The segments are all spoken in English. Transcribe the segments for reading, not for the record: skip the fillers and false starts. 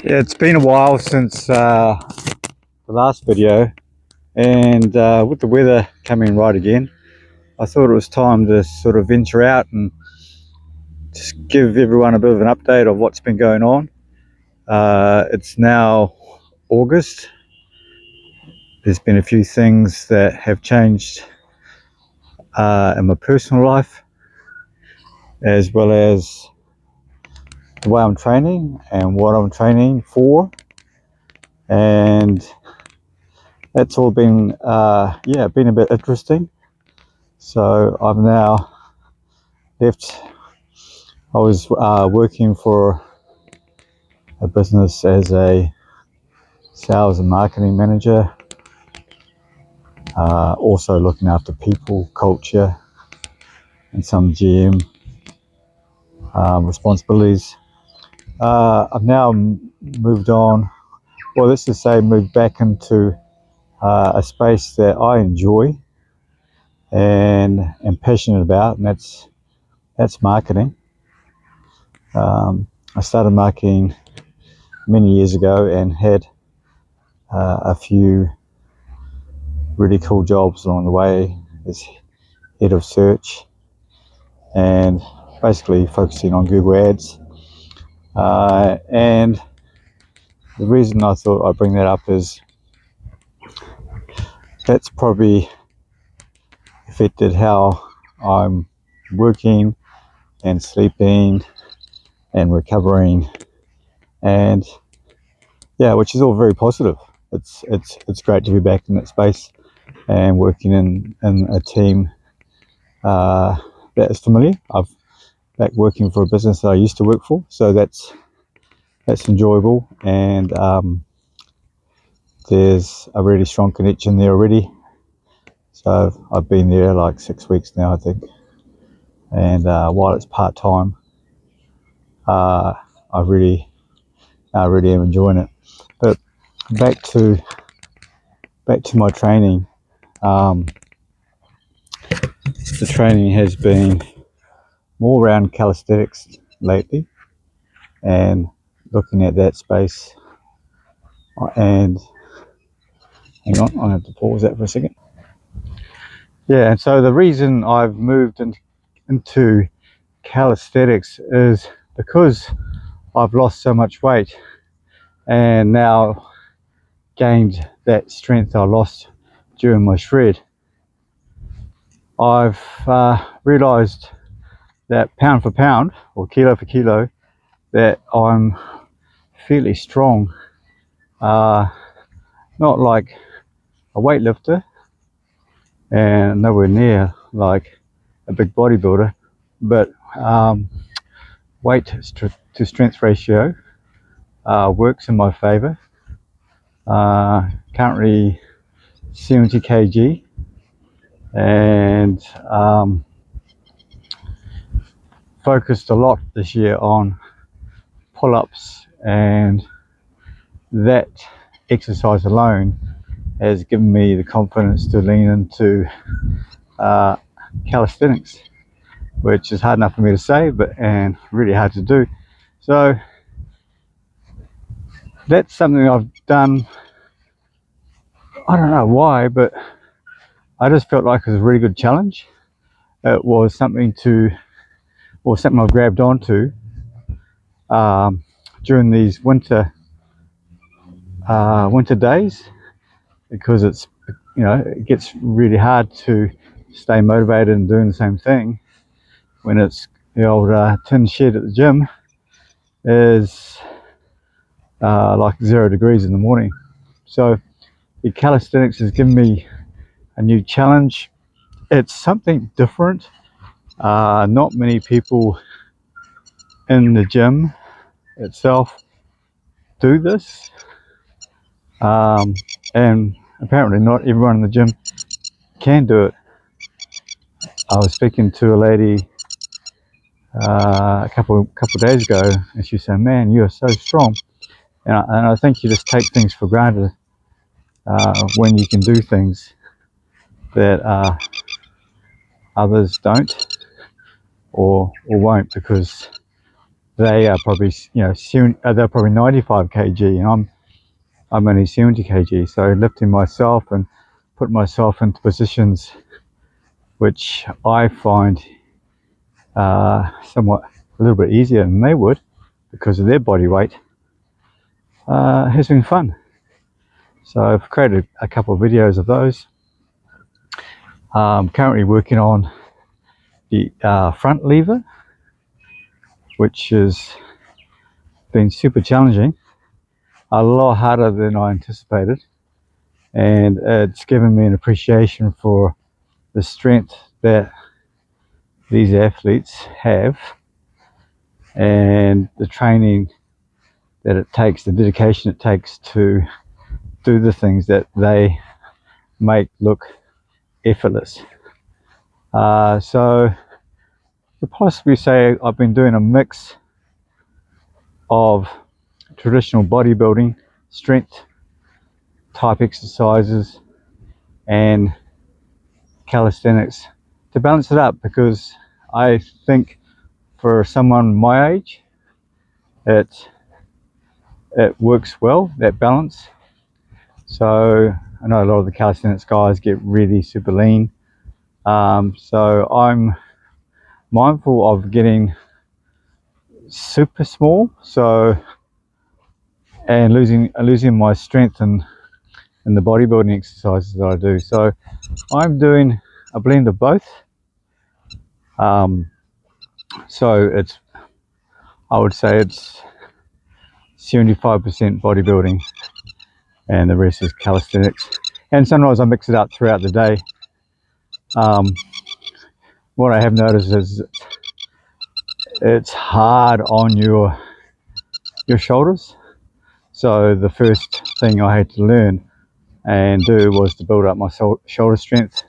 Yeah, it's been a while since the last video, and with the weather coming right again, I thought it was time to sort of venture out and just give everyone a bit of an update of what's been going on. It's now August. There's been a few things that have changed in my personal life, as well as the way I'm training and what I'm training for, and that's all been been a bit interesting. So I've now left. I was working for a business as a sales and marketing manager, also looking after people, culture, and some GM responsibilities. I've now moved on, well, let's just say moved back into a space that I enjoy and am passionate about, and that's marketing. I started marketing many years ago and had a few really cool jobs along the way as head of search and basically focusing on Google Ads. And the reason I thought I'd bring that up is that's probably affected how I'm working and sleeping and recovering, and yeah, which is all very positive. It's great to be back in that space and working in a team that is familiar. I've back working for a business that I used to work for, so that's enjoyable, and there's a really strong connection there already. So I've been there like 6 weeks now, I think, and while it's part-time, I really am enjoying it. But back to my training. The training has been more around calisthenics lately, and looking at that space. And hang on, I have to pause that for a second. Yeah, and so the reason I've moved into calisthenics is because I've lost so much weight and now gained that strength I lost during my shred. I've realised that pound for pound, or kilo for kilo, that I'm fairly strong. Not like a weightlifter, and nowhere near like a big bodybuilder, but weight to strength ratio works in my favour. Currently 70 kg, and focused a lot this year on pull-ups, and that exercise alone has given me the confidence to lean into calisthenics, which is hard enough for me to say, and really hard to do. So that's something I've done. I don't know why, but I just felt like it was a really good challenge. It was something I've grabbed onto during these winter days, because it gets really hard to stay motivated and doing the same thing when it's the old tin shed at the gym is like 0 degrees in the morning. So the calisthenics has given me a new challenge. It's something different. Not many people in the gym itself do this, and apparently not everyone in the gym can do it. I was speaking to a lady a couple days ago, and she said, "Man, you are so strong." And I think you just take things for granted when you can do things that others don't or won't, because they are probably, they're probably 95 kg, and I'm only 70 kg. So lifting myself and putting myself into positions which I find somewhat a little bit easier than they would because of their body weight has been fun. So I've created a couple of videos of those. I'm currently working on the front lever, which has been super challenging, a lot harder than I anticipated, and it's given me an appreciation for the strength that these athletes have and the training that it takes, the dedication it takes to do the things that they make look effortless. So you possibly say I've been doing a mix of traditional bodybuilding, strength type exercises, and calisthenics to balance it up, because I think for someone my age it works well, that balance. So I know a lot of the calisthenics guys get really super lean, so I'm mindful of getting super small, so and losing my strength in the bodybuilding exercises that I do. So I'm doing a blend of both. So I would say it's 75% bodybuilding and the rest is calisthenics. And sometimes I mix it up throughout the day. What I have noticed is it's hard on your shoulders. So the first thing I had to learn and do was to build up my shoulder strength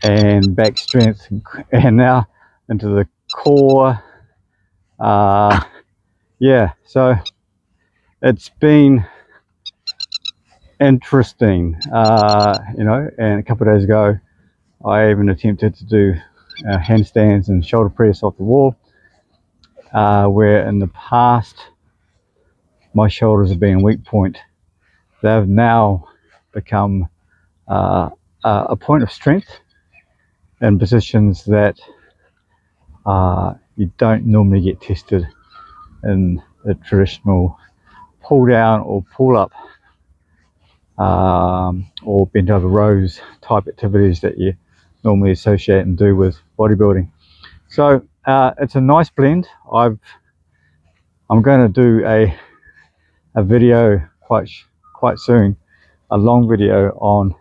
and back strength, and now into the core. Yeah, so it's been interesting, and a couple of days ago I even attempted to do handstands and shoulder press off the wall, where in the past my shoulders have been a weak point. They've now become a point of strength in positions that you don't normally get tested in the traditional pull down or pull up or bent over rows type activities that you normally associate and do with bodybuilding. So it's a nice blend. I'm going to do a video quite soon, a long video on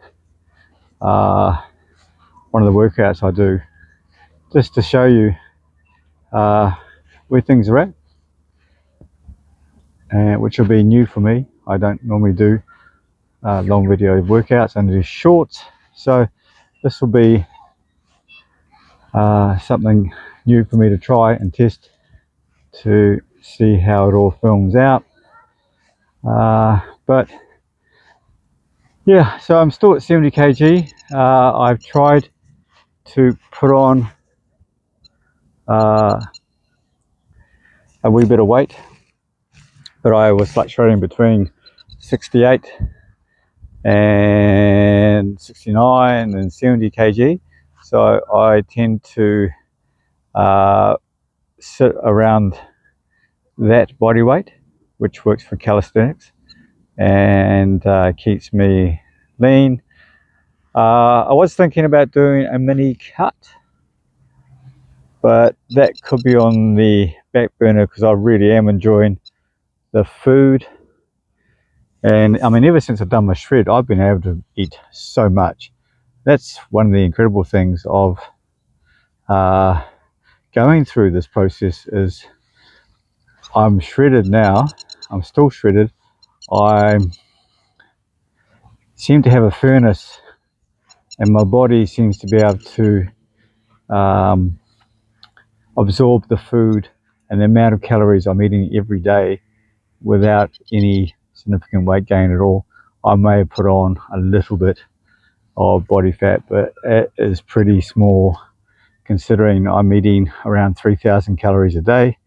one of the workouts I do, just to show you where things are at, which will be new for me. I don't normally do long video workouts, and do shorts, so this will be something new for me to try and test to see how it all films out. But yeah, so I'm still at 70 kg. I've tried to put on a wee bit of weight, but I was fluctuating between 68 and 69 and 70 kg, so I tend to sit around that body weight, which works for calisthenics and keeps me lean. I was thinking about doing a mini cut, but that could be on the back burner because I really am enjoying the food. And I mean, ever since I've done my shred, I've been able to eat so much. That's one of the incredible things of going through this process, is I'm shredded now. I'm still shredded. I seem to have a furnace, and my body seems to be able to absorb the food and the amount of calories I'm eating every day without any significant weight gain at all. I may have put on a little bit of body fat, but it is pretty small considering I'm eating around 3,000 calories a day,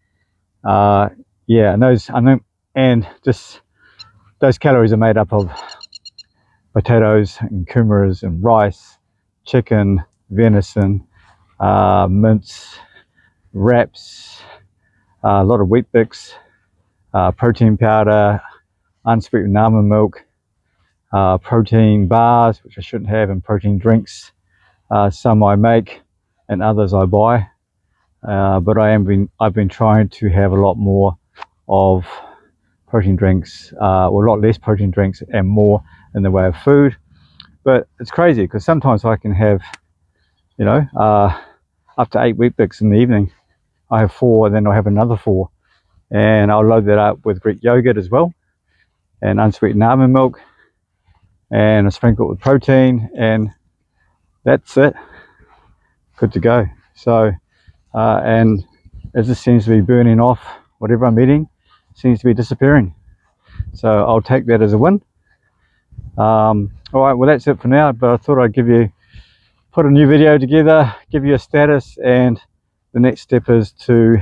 Yeah, and and just those calories are made up of potatoes and kumaras and rice, chicken, venison, mince, wraps, a lot of wheat bix, protein powder, unsweetened almond milk, protein bars, which I shouldn't have, and protein drinks. Some I make and others I buy. But I've been trying to have a lot more of protein drinks, or a lot less protein drinks and more in the way of food. But it's crazy because sometimes I can have, you know, up to 8 wheat bix in the evening. I have 4, and then I'll have another 4, and I'll load that up with Greek yogurt as well, and unsweetened almond milk, and a sprinkle with protein, and that's it, good to go. So and as this seems to be burning off, whatever I'm eating seems to be disappearing, so I'll take that as a win. All right, well, that's it for now, but I thought I'd put a new video together, give you a status, and the next step is to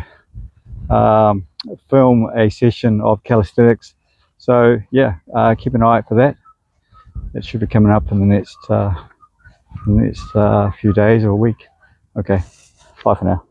film a session of calisthenics. So yeah, keep an eye out for that. It should be coming up in the next few days or a week. Okay, bye for now.